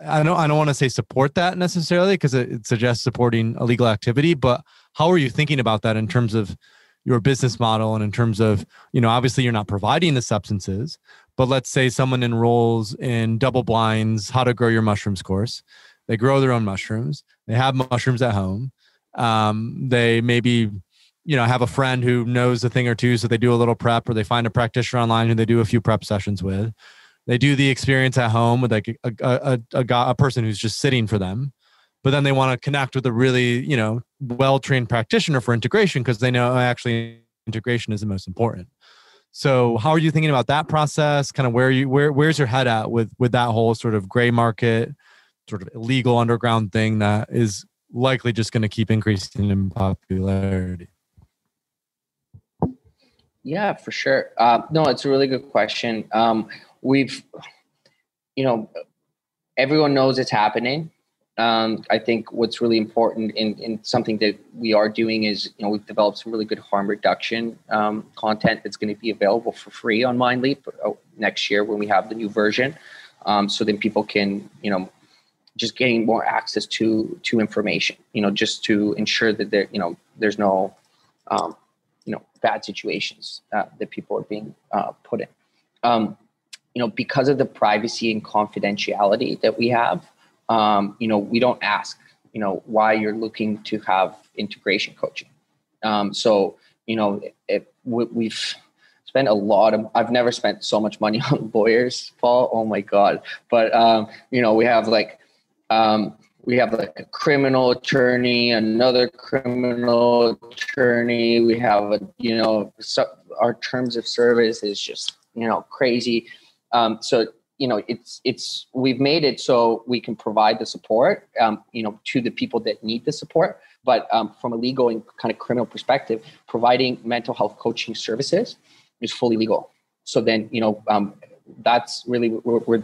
I don't want to say support that necessarily because it suggests supporting illegal activity, but how are you thinking about that in terms of your business model and in terms of, obviously you're not providing the substances, but let's say someone enrolls in double blinds, how to grow your mushrooms course. They grow their own mushrooms. They have mushrooms at home. They maybe, have a friend who knows a thing or two. So they do a little prep, or they find a practitioner online who they do a few prep sessions with. They do the experience at home with like a person who's just sitting for them. But then they want to connect with a really, well-trained practitioner for integration because they know actually integration is the most important. So how are you thinking about that process? Kind of where's your head at with that whole sort of gray market, sort of illegal underground thing that is likely just going to keep increasing in popularity? Yeah, for sure. No, it's a really good question. Everyone knows it's happening. I think what's really important in something that we are doing is, we've developed some really good harm reduction content that's going to be available for free on Mindleap next year when we have the new version. So then people can, just getting more access to information, just to ensure that there's no, bad situations that people are being put in. Because of the privacy and confidentiality that we have, we don't ask, why you're looking to have integration coaching. We've spent I've never spent so much money on lawyers, Paul. Oh my God. But, we have like a criminal attorney, another criminal attorney. We have, our terms of service is just, crazy. We've made it so we can provide the support, to the people that need the support. But from a legal and kind of criminal perspective, providing mental health coaching services is fully legal. So then, that's really we're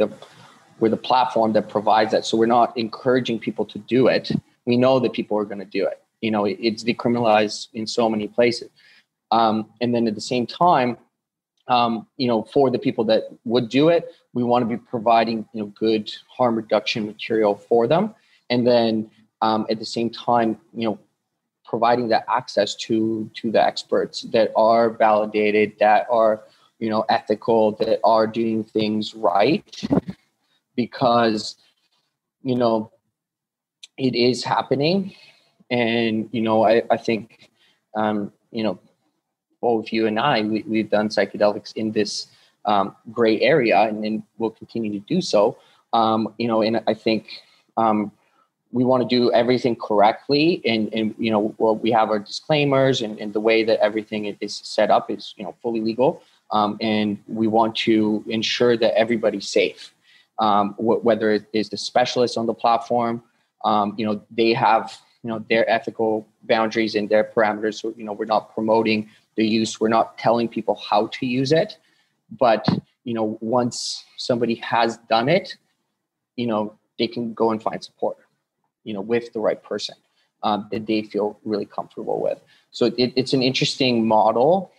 the platform that provides that. So we're not encouraging people to do it. We know that people are going to do it. It's decriminalized in so many places. And then at the same time, for the people that would do it, we want to be providing, good harm reduction material for them. And then at the same time, providing that access to the experts that are validated, that are, ethical, that are doing things right, because, it is happening. And, I think, both you and I, we've done psychedelics in this gray area, and then we'll continue to do so. And I think we want to do everything correctly, and we have our disclaimers, and the way that everything is set up is fully legal, and we want to ensure that everybody's safe. Whether it is the specialists on the platform, they have their ethical boundaries and their parameters. So we're not promoting the use, we're not telling people how to use it, but once somebody has done it, they can go and find support, with the right person that they feel really comfortable with. So it's an interesting model,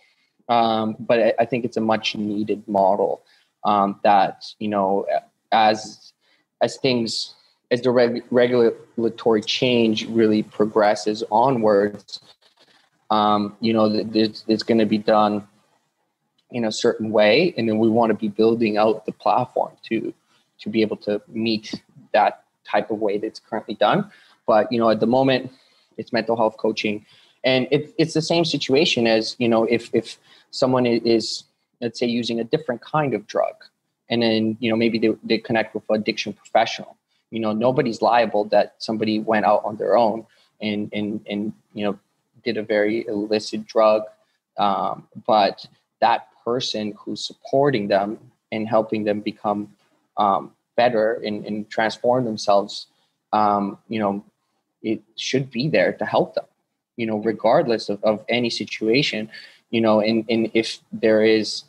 but I think it's a much needed model that, as the regulatory change really progresses onwards, it's going to be done in a certain way. And then we want to be building out the platform to be able to meet that type of way that's currently done. But, at the moment, it's mental health coaching. And it's the same situation as, if someone is, let's say, using a different kind of drug, and then, maybe they connect with an addiction professional. Nobody's liable that somebody went out on their own and did a very illicit drug. But that person who's supporting them and helping them become better and transform themselves, it should be there to help them, regardless of any situation, and if there is,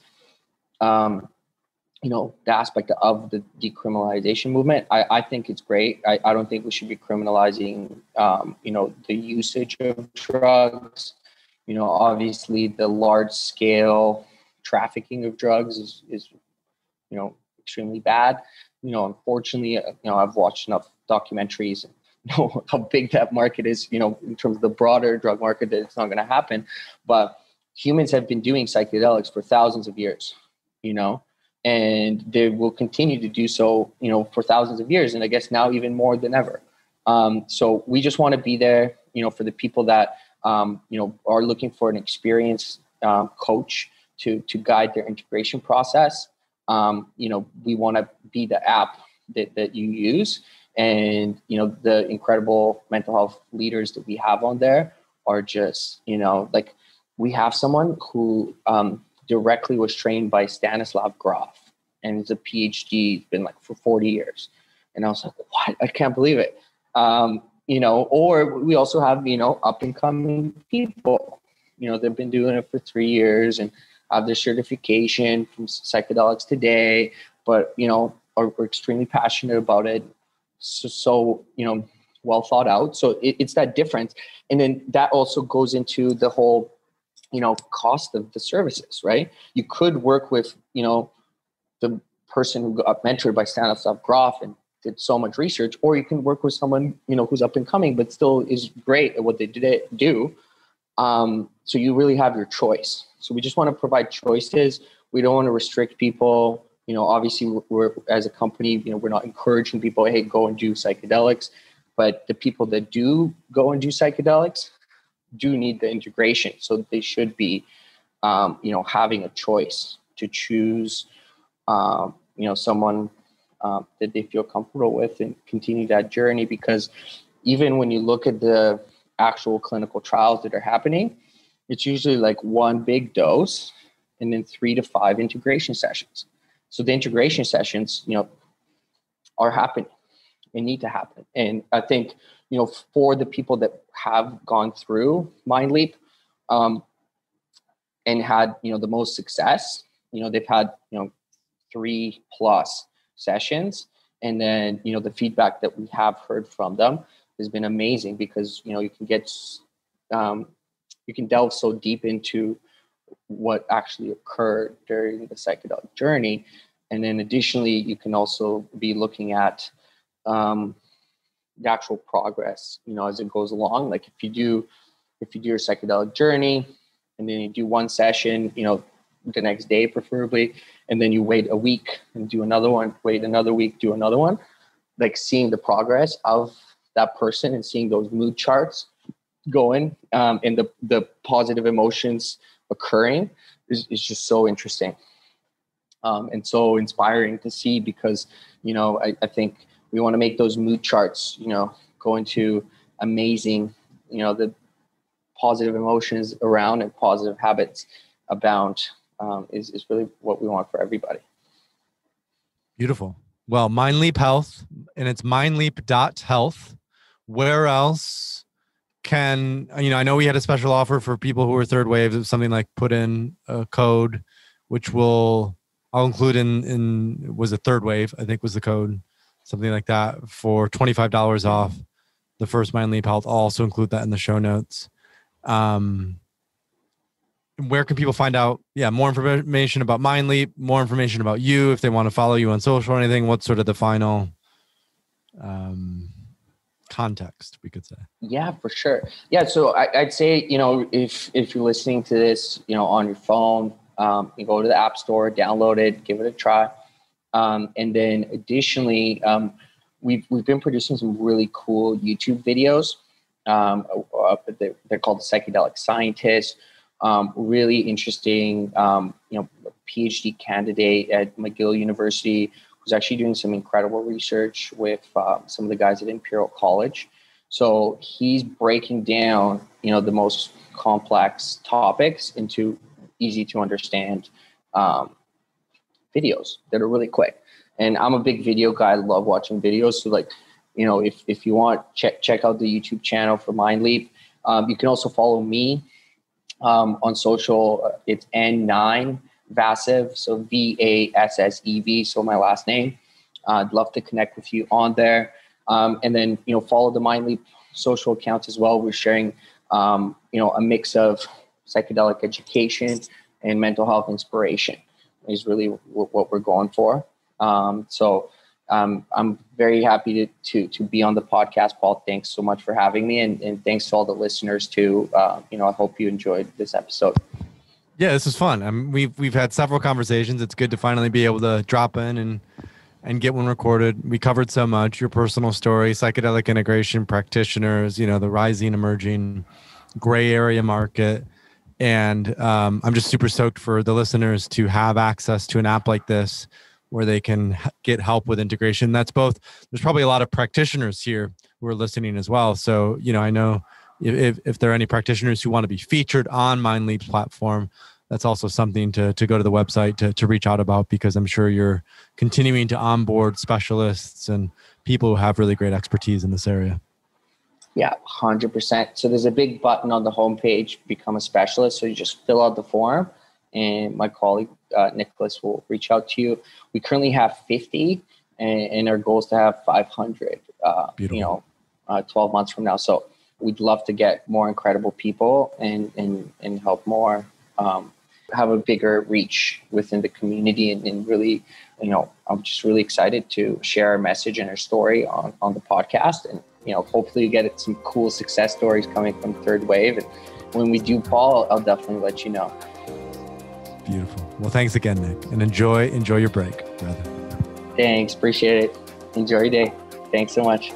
the aspect of the decriminalization movement, I think it's great. I don't think we should be criminalizing, the usage of drugs. Obviously the large scale trafficking of drugs is extremely bad. Unfortunately, I've watched enough documentaries and know how big that market is, in terms of the broader drug market, that it's not going to happen. But humans have been doing psychedelics for thousands of years, and they will continue to do so, for thousands of years. And I guess now even more than ever. So we just want to be there, for the people that, are looking for an experienced coach to guide their integration process. We want to be the app that you use. And, the incredible mental health leaders that we have on there are just, like, we have someone who directly was trained by Stanislav Grof, and is a PhD, been like for 40 years. And I was like, what? I can't believe it. Or we also have, up and coming people, they've been doing it for 3 years and have their certification from Psychedelics Today, but, are extremely passionate about it. So well thought out. So it's that difference. And then that also goes into the whole, cost of the services, right? You could work with, the person who got mentored by Stanislav Grof and did so much research, or you can work with someone, who's up and coming, but still is great at what they do. So you really have your choice. So we just want to provide choices. We don't want to restrict people. Obviously we're, as a company, we're not encouraging people, hey, go and do psychedelics, but the people that do go and do psychedelics do need the integration. So they should be, having a choice to choose, someone that they feel comfortable with and continue that journey. Because even when you look at the actual clinical trials that are happening, it's usually like one big dose and then 3 to 5 integration sessions. So the integration sessions, are happening and need to happen. And I think, for the people that have gone through Mindleap, and had, the most success, they've had, 3+ sessions. And then, the feedback that we have heard from them has been amazing, because, you can get, you can delve so deep into what actually occurred during the psychedelic journey. And then additionally, you can also be looking at, the actual progress, as it goes along. Like if you do your psychedelic journey and then you do one session, the next day preferably, and then you wait a week and do another one, wait another week, do another one, like seeing the progress of that person and seeing those mood charts going, and the positive emotions occurring is just so interesting. And so inspiring to see, because, I think we want to make those mood charts, go into amazing, the positive emotions around and positive habits abound, is really what we want for everybody. Beautiful. Well, Mindleap Health, and it's mindleap.health. Where else can, I know we had a special offer for people who are third wave of something like put in a code, which I'll include in was a third wave, I think was the code, something like that, for $25 off the first Mindleap Health. I'll also include that in the show notes. Where can people find out, more information about Mindleap, more information about you, if they want to follow you on social or anything? What's sort of the final context, we could say? Yeah, for sure. Yeah. So I'd say, if you're listening to this, on your phone, you go to the App Store, download it, give it a try. And then additionally, we've been producing some really cool YouTube videos. They're called the Psychedelic Scientists. Really interesting, PhD candidate at McGill University who's actually doing some incredible research with some of the guys at Imperial College. So he's breaking down, the most complex topics into easy to understand videos that are really quick. And I'm a big video guy. I love watching videos. So if you want, check out the YouTube channel for Mindleap. You can also follow me on social. It's N9 Vassev, so Vassev, so my last name. I'd love to connect with you on there. And then, follow the Mindleap social accounts as well. We're sharing, a mix of psychedelic education and mental health inspiration is really what we're going for. So I'm very happy to be on the podcast, Paul. Thanks so much for having me. And thanks to all the listeners too. I hope you enjoyed this episode. Yeah, this is fun. We've had several conversations. It's good to finally be able to drop in and get one recorded. We covered so much, your personal story, psychedelic integration practitioners, the rising, emerging gray area market. And I'm just super stoked for the listeners to have access to an app like this where they can get help with integration. That's both, there's probably a lot of practitioners here who are listening as well. So, I know if there are any practitioners who want to be featured on Mindleap's platform, that's also something to go to the website to reach out about, because I'm sure you're continuing to onboard specialists and people who have really great expertise in this area. Yeah, 100%. So there's a big button on the homepage, become a specialist. So you just fill out the form and my colleague, Nicholas, will reach out to you. We currently have 50 and our goal is to have 500, 12 months from now. So we'd love to get more incredible people and help more, have a bigger reach within the community and really, I'm just really excited to share our message and our story on the podcast. And, hopefully you get some cool success stories coming from Third Wave. And when we do, Paul, I'll definitely let you know. Beautiful. Well, thanks again, Nik, and enjoy your break, brother. Thanks. Appreciate it. Enjoy your day. Thanks so much.